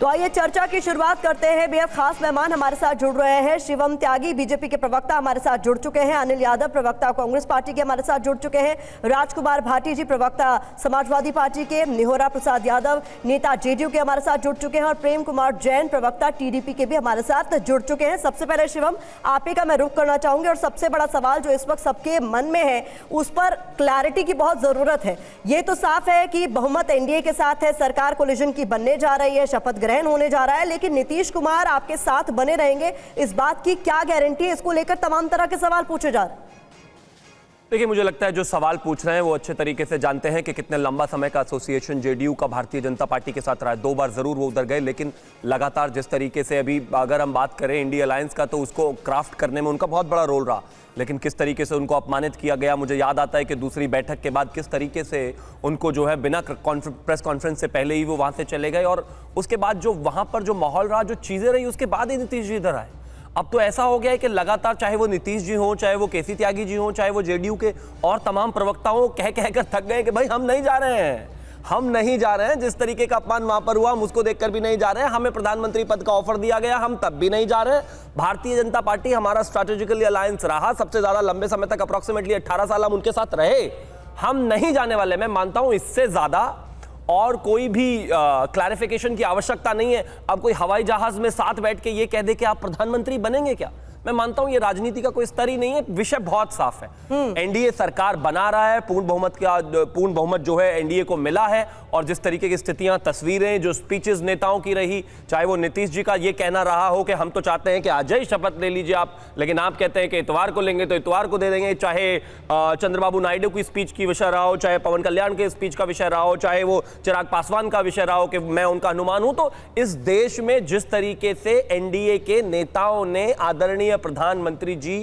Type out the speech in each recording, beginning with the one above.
तो आइए चर्चा की शुरुआत करते हैं। बेहद खास मेहमान हमारे साथ जुड़ रहे हैं। शिवम त्यागी बीजेपी के प्रवक्ता हमारे साथ जुड़ चुके हैं, अनिल यादव प्रवक्ता कांग्रेस पार्टी के हमारे साथ जुड़ चुके हैं, राजकुमार भाटी जी प्रवक्ता समाजवादी पार्टी के, निहोरा प्रसाद यादव नेता जेडीयू के हमारे साथ जुड़ चुके हैं और प्रेम कुमार जैन प्रवक्ता टीडीपी के भी हमारे साथ जुड़ चुके हैं। सबसे पहले शिवम, आप ही का मैं रुख करना चाहूंगी और सबसे बड़ा सवाल जो इस वक्त सबके मन में है उस पर क्लैरिटी की बहुत जरूरत है। ये तो साफ है कि बहुमत एनडीए के साथ है, सरकार कोलिजन की बनने जा रही है, शपथ ग्रहण होने जा रहा है, लेकिन नीतीश कुमार आपके साथ बने रहेंगे, इस बात की क्या गारंटी है? इसको लेकर तमाम तरह के सवाल पूछे जा रहे हैं। देखिए, मुझे लगता है जो सवाल पूछ रहे हैं वो अच्छे तरीके से जानते हैं कि कितने लंबा समय का एसोसिएशन जेडीयू का भारतीय जनता पार्टी के साथ रहा है। 2 बार जरूर वो उधर गए, लेकिन लगातार जिस तरीके से अभी अगर हम बात करें इंडिया अलायंस का, तो उसको क्राफ्ट करने में उनका बहुत बड़ा रोल रहा, लेकिन किस तरीके से उनको अपमानित किया गया। मुझे याद आता है कि दूसरी बैठक के बाद किस तरीके से उनको जो है बिना प्रेस कॉन्फ्रेंस से पहले ही वो वहाँ से चले गए, और उसके बाद जो वहाँ पर जो माहौल रहा, जो चीज़ें रही, उसके बाद ही नीतीश जी इधर आए। अब तो ऐसा हो गया है कि लगातार चाहे वो नीतीश जी हों, चाहे वो केसी त्यागी जी हों, चाहे वो जेडीयू के और तमाम प्रवक्ताओं कह कर थक गए कि भाई हम नहीं जा रहे हैं, हम नहीं जा रहे हैं। जिस तरीके का अपमान वहां पर हुआ हम उसको देखकर भी नहीं जा रहे हैं। हमें प्रधानमंत्री पद का ऑफर दिया गया, हम तब भी नहीं जा रहे हैं। भारतीय जनता पार्टी हमारा स्ट्रैटेजिकली अलायंस रहा, सबसे ज्यादा लंबे समय तक अप्रोक्सीमेटली 18 साल हम उनके साथ रहे, हम नहीं जाने वाले। मैं मानता हूं इससे ज्यादा और कोई भी क्लैरिफिकेशन की आवश्यकता नहीं है। अब कोई हवाई जहाज में साथ बैठ के ये कह दे कि आप प्रधानमंत्री बनेंगे क्या, मैं मानता हूं ये राजनीति का कोई स्तर ही नहीं है। विषय बहुत साफ है, एनडीए सरकार बना रहा है, पूर्ण बहुमत जो है एनडीए को मिला है, और जिस तरीके की स्थितियां, तस्वीरें, जो स्पीचेस नेताओं की रही, चाहे वो नीतीश जी का ये कहना रहा हो कि हम तो चाहते हैं कि आज ही शपथ ले लीजिए आप, लेकिन आप कहते हैं कि इतवार को लेंगे तो इतवार को दे देंगे, चाहे चंद्रबाबू नायडू की स्पीच की विषय रहा हो, चाहे पवन कल्याण के स्पीच का विषय रहा हो, चाहे वो चिराग पासवान का विषय रहा हो कि मैं उनका अनुमान हूं। तो इस देश में जिस तरीके से एनडीए के नेताओं ने आदरणीय प्रधानमंत्री जी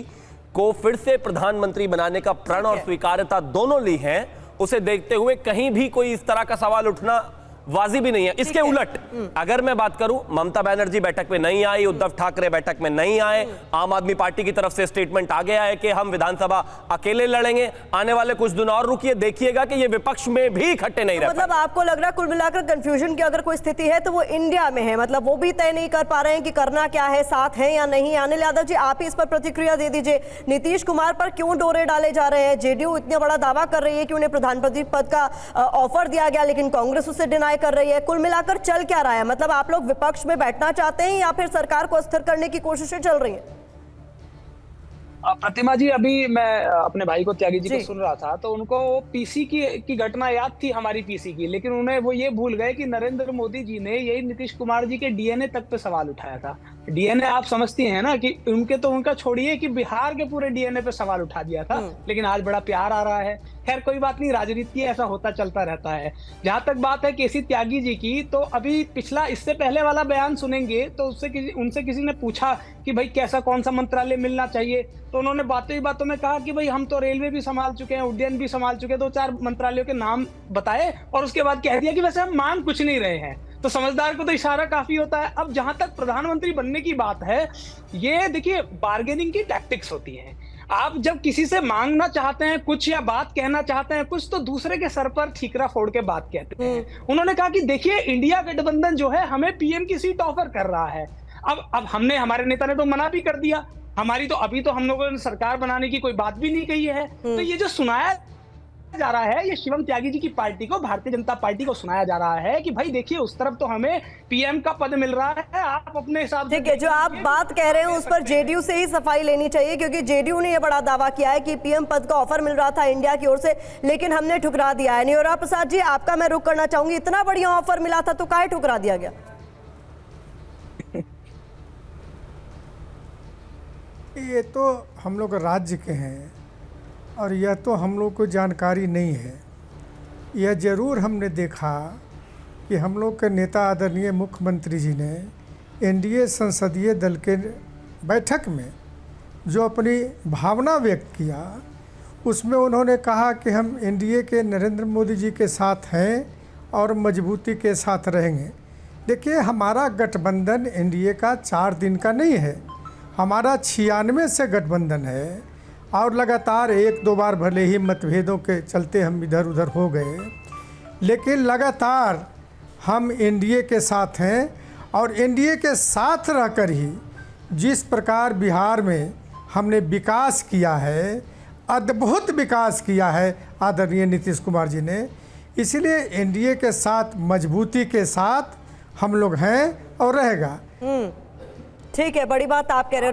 को फिर से प्रधानमंत्री बनाने का प्रण और स्वीकार्यता दोनों ली है, उसे देखते हुए कहीं भी कोई इस तरह का सवाल उठना वाजिब ही नहीं है। इसके उलट अगर मैं बात करूं, ममता बनर्जी बैठक में नहीं आई, उद्धव ठाकरे बैठक में नहीं आए, आम आदमी पार्टी की तरफ से स्टेटमेंट आ गया है कि हम विधानसभा अकेले लड़ेंगे, आने वाले कुछ दिन और रुकिए, देखिएगा कि ये विपक्ष में भी इकट्ठे नहीं रहे। मतलब आपको लग रहा है कुल मिलाकर कंफ्यूजन की अगर कोई स्थिति है तो वो इंडिया में है, मतलब वो भी तय नहीं कर पा रहे हैं कि करना क्या है, साथ है या नहीं। अनिल यादव जी, आप ही इस पर प्रतिक्रिया दे दीजिए। नीतीश कुमार पर क्यों डोरे डाले जा रहे हैं? जेडीयू इतना बड़ा दावा कर रही है कि उन्हें प्रधानमंत्री पद का ऑफर दिया गया, लेकिन कांग्रेस उससे डिनाई कर रही है। कुल मिलाकर चल क्या रहा है? मतलब आप लोग विपक्ष में बैठना चाहते हैं या फिर सरकार को अस्थिर करने की कोशिशें चल रही हैं? प्रतिमा जी, अभी मैं अपने भाई को त्यागी जी को सुन रहा था, तो उनको पीसी की घटना याद थी, हमारी पीसी की, लेकिन उन्हें वो ये भूल गए कि नरेंद्र मोदी जी ने यही नीतीश कुमार जी के डीएनए तक पे सवाल उठाया था। डीएनए आप समझती हैं ना कि उनका छोड़िए कि बिहार के पूरे डीएनए पे सवाल उठा दिया था, लेकिन आज बड़ा प्यार आ रहा है। खैर कोई बात नहीं, राजनीति ऐसा होता चलता रहता है। जहां तक बात है केसी त्यागी जी की, तो अभी पिछला इससे पहले वाला बयान सुनेंगे तो उनसे किसी ने पूछा कि भाई कैसा कौन सा मंत्रालय मिलना चाहिए, तो उन्होंने बातों ही बातों में कहा कि भाई हम तो रेलवे भी संभाल चुके हैं, उड्डयन भी संभाल चुके हैं, 2-4 मंत्रालयों के नाम बताए और उसके बाद कह दिया कि वैसे हम मांग कुछ नहीं रहे हैं। तो समझदार को तो इशारा काफी होता है। अब जहां तक प्रधानमंत्री बनने की बात है, ये देखिए बार्गेनिंग की टैक्टिक्स होती हैं। आप जब किसी से मांगना चाहते हैं कुछ या बात कहना चाहते हैं कुछ, तो दूसरे के सर पर ठीकरा फोड़ के बात कहते हैं। उन्होंने कहा कि देखिए इंडिया गठबंधन जो है हमें पीएम की सीट ऑफर कर रहा है। अब हमारे नेता ने तो मना भी कर दिया, हमारी तो अभी तो हम लोगों ने सरकार बनाने की कोई बात भी नहीं कही है। तो ये जो सुनाया जा रहा है, ये शिवम त्यागी जी की पार्टी को, भारतीय जनता पार्टी को सुनाया जा रहा है कि भाई देखिए उस तरफ तो हमें पीएम का पद मिल रहा है, आप अपने हिसाब से। ठीक है, जो आप बात कह रहे हैं उस पर जेडीयू से ही सफाई लेनी चाहिए, क्योंकि जेडीयू ने यह बड़ा दावा किया है कि पीएम पद का ऑफर मिल रहा था इंडिया की ओर से, लेकिन हमने ठुकरा दिया है। निहोरा प्रसाद जी, आपका मैं रुख करना चाहूंगी, इतना बढ़िया ऑफर मिला था तो काहे ठुकरा दिया गया? ये तो हम लोग राज्य के हैं और यह तो हम लोग को जानकारी नहीं है। यह ज़रूर हमने देखा कि हम लोग के नेता आदरणीय मुख्यमंत्री जी ने एनडीए संसदीय दल के बैठक में जो अपनी भावना व्यक्त किया, उसमें उन्होंने कहा कि हम एनडीए के नरेंद्र मोदी जी के साथ हैं और मजबूती के साथ रहेंगे। देखिए, हमारा गठबंधन एनडीए का 4 दिन का नहीं है, हमारा 96 से गठबंधन है और लगातार 1-2 बार भले ही मतभेदों के चलते हम इधर उधर हो गए, लेकिन लगातार हम एनडीए के साथ हैं और एनडीए के साथ रहकर ही जिस प्रकार बिहार में हमने विकास किया है, अद्भुत विकास किया है आदरणीय नीतीश कुमार जी ने, इसलिए एनडीए के साथ मजबूती के साथ हम लोग हैं और रहेगा। ठीक है, बड़ी बात आप कह रहे हो।